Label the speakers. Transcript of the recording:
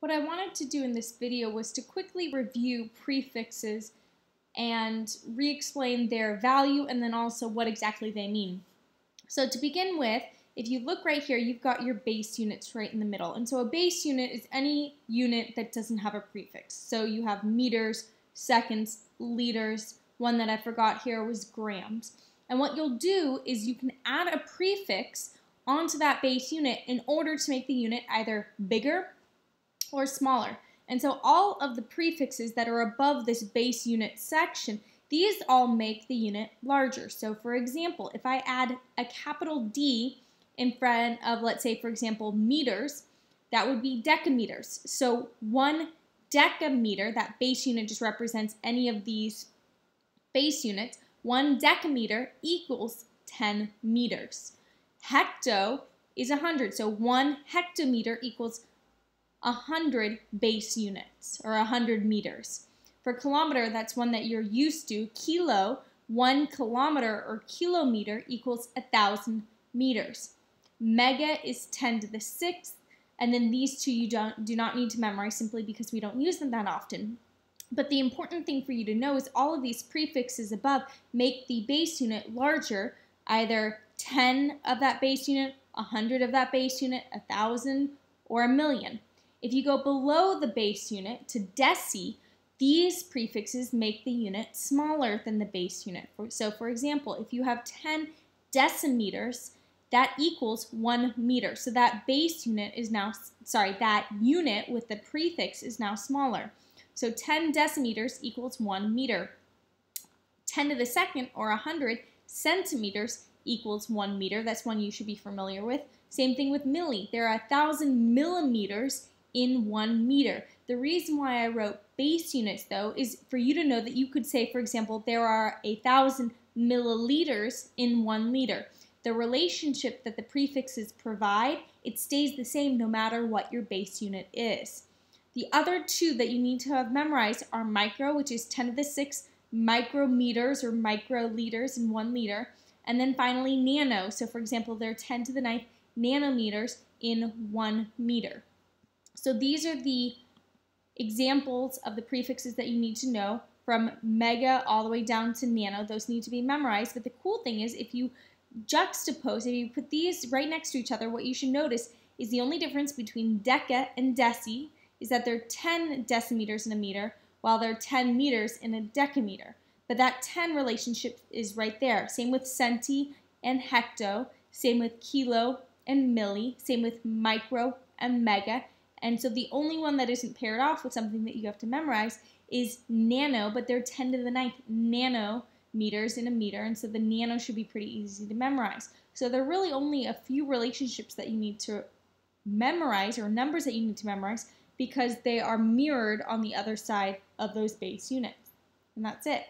Speaker 1: What I wanted to do in this video was to quickly review prefixes and re-explain their value and then also what exactly they mean. So to begin with, if you look right here, you've got your base units right in the middle. And so a base unit is any unit that doesn't have a prefix. So you have meters, seconds, liters. One that I forgot here was grams. And what you'll do is you can add a prefix onto that base unit in order to make the unit either bigger or smaller. And so all of the prefixes that are above this base unit section, these all make the unit larger. So for example, if I add a capital D in front of, let's say, for example, meters, that would be decameters. So 1 decameter, that base unit just represents any of these base units, 1 decameter equals 10 meters. Hecto is 100, so 1 hectometer equals 100 base units, or 100 meters. For kilometer, that's one that you're used to. Kilo, 1 kilometer or kilometer equals 1,000 meters. Mega is 10 to the 6th, and then these two you do not need to memorize simply because we don't use them that often. But the important thing for you to know is all of these prefixes above make the base unit larger, either 10 of that base unit, 100 of that base unit, 1,000, or 1,000,000. If you go below the base unit to deci, these prefixes make the unit smaller than the base unit. So for example, if you have 10 decimeters, that equals 1 meter. So that base unit is now, that unit with the prefix is now smaller. So 10 decimeters equals 1 meter. 10 to the second, or 100 centimeters, equals 1 meter. That's one you should be familiar with. Same thing with milli. There are 1,000 millimeters in 1 meter. The reason why I wrote base units, though, is for you to know that you could say, for example, there are 1,000 milliliters in 1 liter. The relationship that the prefixes provide, it stays the same no matter what your base unit is. The other two that you need to have memorized are micro, which is 10 to the 6th micrometers or microliters in 1 liter, and then finally nano. So for example, there are 10 to the 9th nanometers in 1 meter. So these are the examples of the prefixes that you need to know from mega all the way down to nano. Those need to be memorized. But the cool thing is if you juxtapose, if you put these right next to each other, what you should notice is the only difference between deca and deci is that they're 10 decimeters in a meter, while they're 10 meters in a decameter. But that 10 relationship is right there. Same with centi and hecto, same with kilo and milli, same with micro and mega. And so the only one that isn't paired off with something that you have to memorize is nano, but they're 10 to the 9th nanometers in a meter, and so the nano should be pretty easy to memorize. So there are really only a few relationships that you need to memorize, or numbers that you need to memorize, because they are mirrored on the other side of those base units. And that's it.